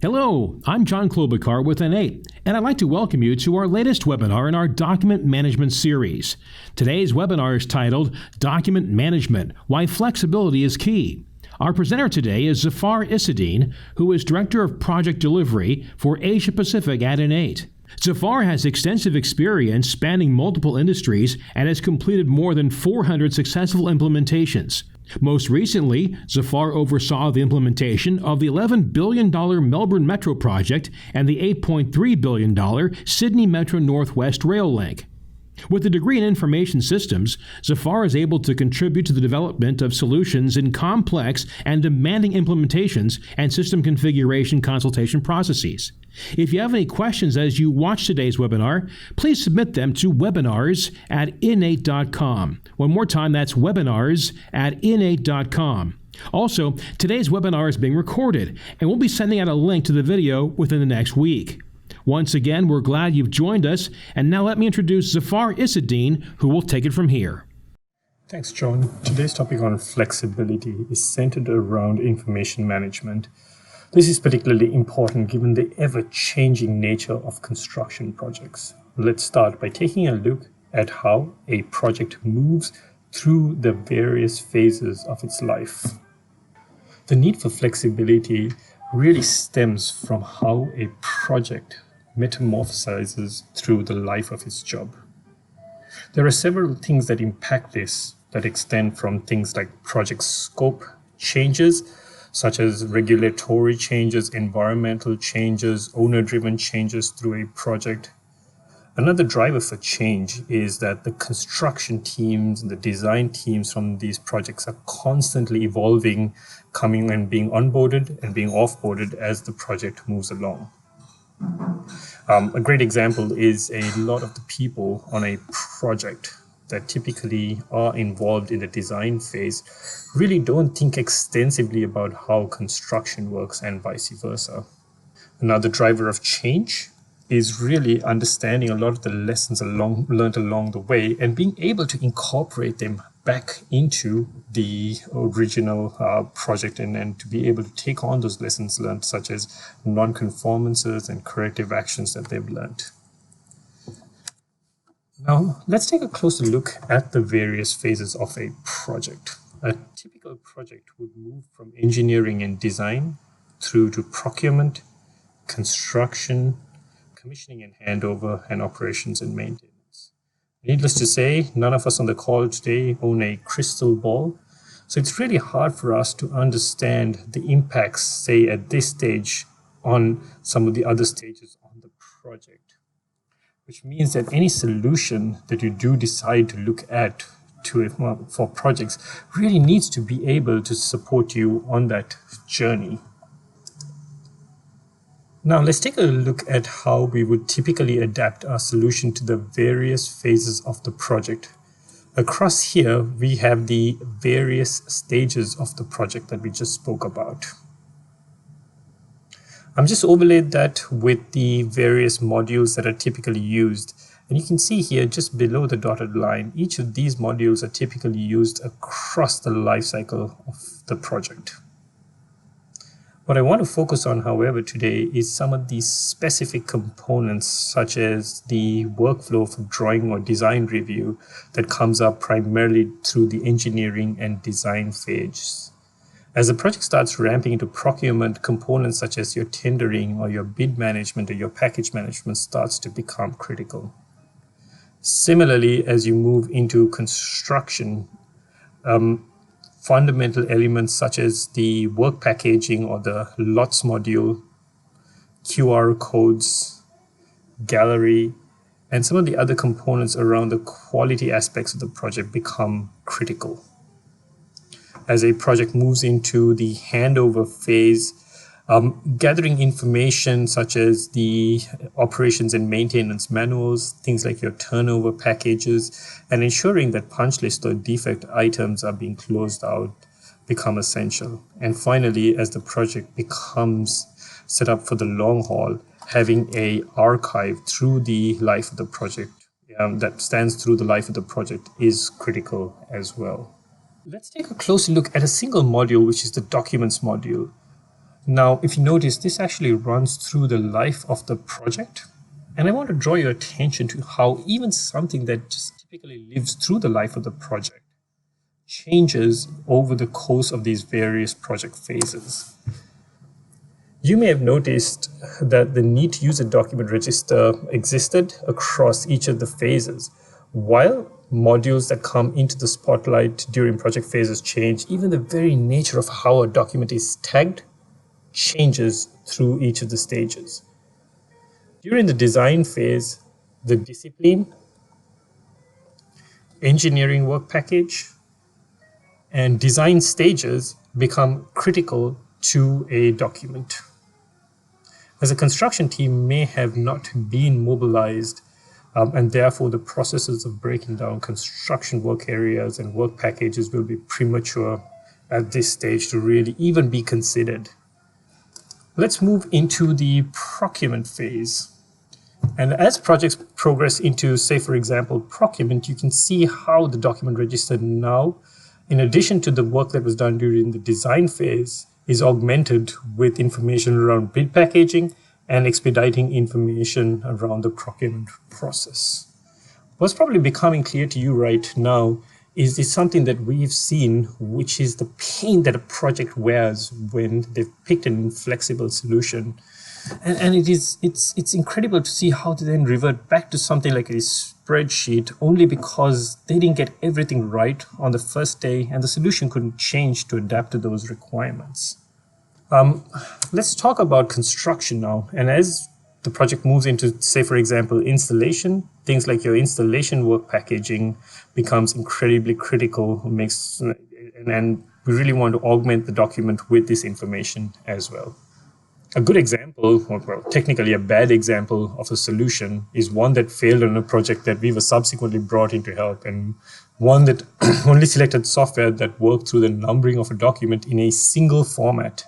Hello, I'm John Klobuchar with InEight, and I'd like to welcome you to our latest webinar in our Document Management series. Today's webinar is titled Document Management, Why Flexibility is Key. Our presenter today is Zafar Isadeen, who is Director of Project Delivery for Asia Pacific at InEight. Zafar has extensive experience spanning multiple industries and has completed more than 400 successful implementations. Most recently, Zafar oversaw the implementation of the $11 billion Melbourne Metro project and the $8.3 billion Sydney Metro Northwest Rail Link. With a degree in information systems, Zafar is able to contribute to the development of solutions in complex and demanding implementations and system configuration consultation processes. If you have any questions as you watch today's webinar, please submit them to webinars@ineight.com. One more time, that's webinars@ineight.com. Also, today's webinar is being recorded, and we'll be sending out a link to the video within the next week. Once again, we're glad you've joined us, and now let me introduce Zafar Isadeen, who will take it from here. Thanks, John. Today's topic on flexibility is centered around information management. This is particularly important given the ever-changing nature of construction projects. Let's start by taking a look at how a project moves through the various phases of its life. The need for flexibility really stems from how a project metamorphosizes through the life of its job. There are several things that impact this that extend from things like project scope changes, such as regulatory changes, environmental changes, owner-driven changes through a project. Another driver for change is that the construction teams and the design teams from these projects are constantly evolving, coming and being onboarded and being offboarded as the project moves along. A great example is a lot of the people on a project that typically are involved in the design phase really don't think extensively about how construction works and vice versa. Another driver of change is really understanding a lot of the lessons learned along the way and being able to incorporate them back into the original project and to be able to take on those lessons learned, such as non-conformances and corrective actions that they've learned. Now, let's take a closer look at the various phases of a project. A typical project would move from engineering and design through to procurement, construction, commissioning and handover, and operations and maintenance. Needless to say, none of us on the call today own a crystal ball, so it's really hard for us to understand the impacts, say, at this stage on some of the other stages on the project. Which means that any solution that you do decide to look at for projects really needs to be able to support you on that journey. Now, let's take a look at how we would typically adapt our solution to the various phases of the project. Across here, we have the various stages of the project that we just spoke about. I'm just overlaid that with the various modules that are typically used. And you can see here just below the dotted line, each of these modules are typically used across the life cycle of the project. What I want to focus on, however, today is some of these specific components, such as the workflow for drawing or design review that comes up primarily through the engineering and design phase. As the project starts ramping into procurement, components such as your tendering or your bid management or your package management starts to become critical. Similarly, as you move into construction, fundamental elements such as the work packaging or the lots module, QR codes, gallery, and some of the other components around the quality aspects of the project become critical. As a project moves into the handover phase, gathering information such as the operations and maintenance manuals, things like your turnover packages, and ensuring that punch list or defect items are being closed out become essential. And finally, as the project becomes set up for the long haul, having an archive through the life of the project that stands through the life of the project is critical as well. Let's take a closer look at a single module, which is the documents module. Now, if you notice, this actually runs through the life of the project. And I want to draw your attention to how even something that just typically lives through the life of the project changes over the course of these various project phases. You may have noticed that the need to use a document register existed across each of the phases. While modules that come into the spotlight during project phases change, even the very nature of how a document is tagged changes through each of the stages. During the design phase, the discipline, engineering work package, and design stages become critical to a document. As a construction team may have not been mobilized, and therefore the processes of breaking down construction work areas and work packages will be premature at this stage to really even be considered. Let's move into the procurement phase. And as projects progress into, say, for example, procurement, you can see how the document register now, in addition to the work that was done during the design phase, is augmented with information around bid packaging and expediting information around the procurement process. What's probably becoming clear to you right now is something that we've seen, which is the pain that a project wears when they've picked an inflexible solution. And it's incredible to see how they then revert back to something like a spreadsheet only because they didn't get everything right on the first day and the solution couldn't change to adapt to those requirements. Let's talk about construction now. And as the project moves into, say, for example, installation, things like your installation work packaging becomes incredibly critical, and we really want to augment the document with this information as well. A good example, or well, technically a bad example of a solution is one that failed on a project that we were subsequently brought in to help, and one that only selected software that worked through the numbering of a document in a single format.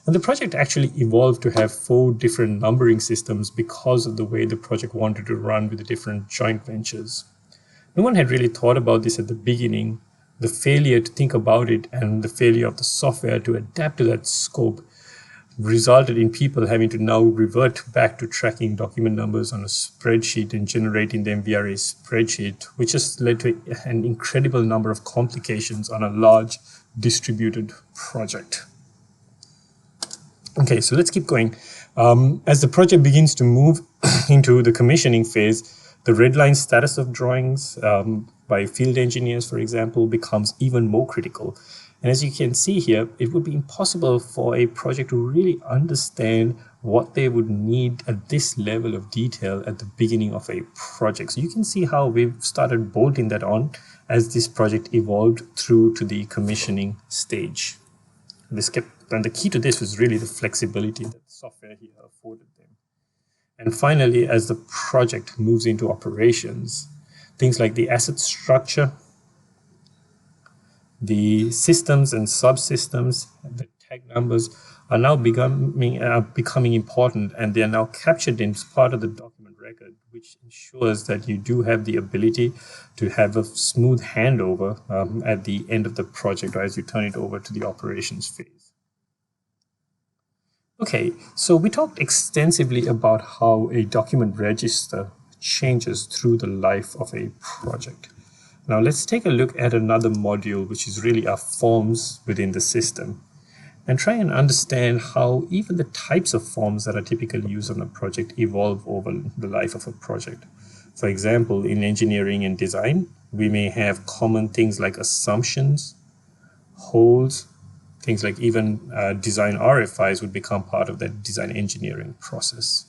And the project actually evolved to have 4 different numbering systems because of the way the project wanted to run with the different joint ventures. No one had really thought about this at the beginning. The failure to think about it and the failure of the software to adapt to that scope resulted in people having to now revert back to tracking document numbers on a spreadsheet and generating them via a spreadsheet, which has led to an incredible number of complications on a large distributed project. Okay, so let's keep going. As the project begins to move into the commissioning phase, the red line status of drawings by field engineers, for example, becomes even more critical. And as you can see here, it would be impossible for a project to really understand what they would need at this level of detail at the beginning of a project. So you can see how we've started bolting that on as this project evolved through to the commissioning stage. And the key to this was really the flexibility that software here afforded them. And finally, as the project moves into operations, things like the asset structure, the systems and subsystems, the tag numbers are now becoming important, and they are now captured in part of the document record, which ensures that you do have the ability to have a smooth handover at the end of the project or as you turn it over to the operations phase. Okay, so we talked extensively about how a document register changes through the life of a project. Now let's take a look at another module, which is really our forms within the system, and try and understand how even the types of forms that are typically used on a project evolve over the life of a project. For example, in engineering and design, we may have common things like assumptions, holds, things like even design RFIs would become part of that design engineering process.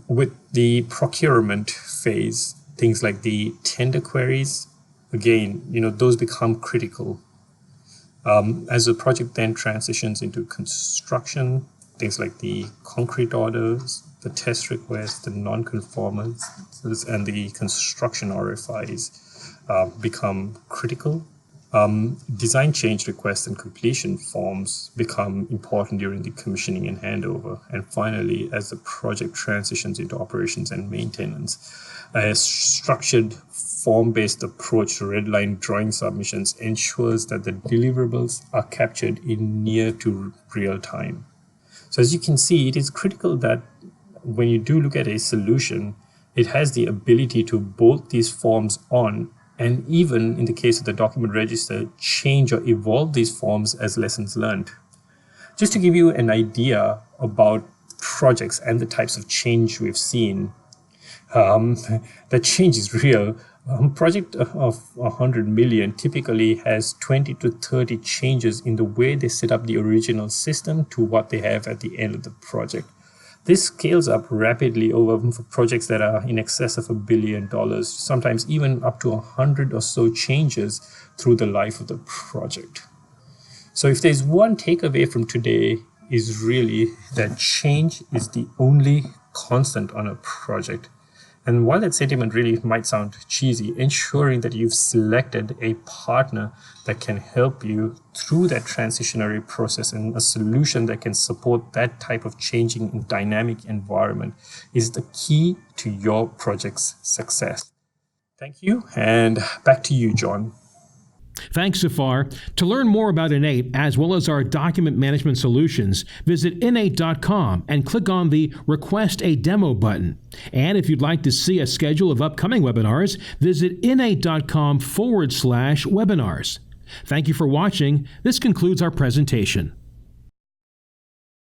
With the procurement phase, things like the tender queries, again, those become critical. As the project then transitions into construction, things like the concrete orders, the test requests, the non-conformances, and the construction RFIs become critical. Design change requests and completion forms become important during the commissioning and handover. And finally, as the project transitions into operations and maintenance, a structured form-based approach to redline drawing submissions ensures that the deliverables are captured in near to real time. So as you can see, it is critical that when you do look at a solution, it has the ability to bolt these forms on, and even in the case of the document register, change or evolve these forms as lessons learned. Just to give you an idea about projects and the types of change we've seen, the change is real. A project of 100 million typically has 20 to 30 changes in the way they set up the original system to what they have at the end of the project. This scales up rapidly over for projects that are in excess of $1 billion, sometimes even up to 100 or so changes through the life of the project. So if there's one takeaway from today, is really that change is the only constant on a project. And while that sentiment really might sound cheesy, ensuring that you've selected a partner that can help you through that transitionary process and a solution that can support that type of changing and dynamic environment is the key to your project's success. Thank you, and back to you, John. Thanks, Zafar. To learn more about InEight, as well as our document management solutions, visit InEight.com and click on the Request a Demo button. And if you'd like to see a schedule of upcoming webinars, visit InEight.com/webinars. Thank you for watching. This concludes our presentation.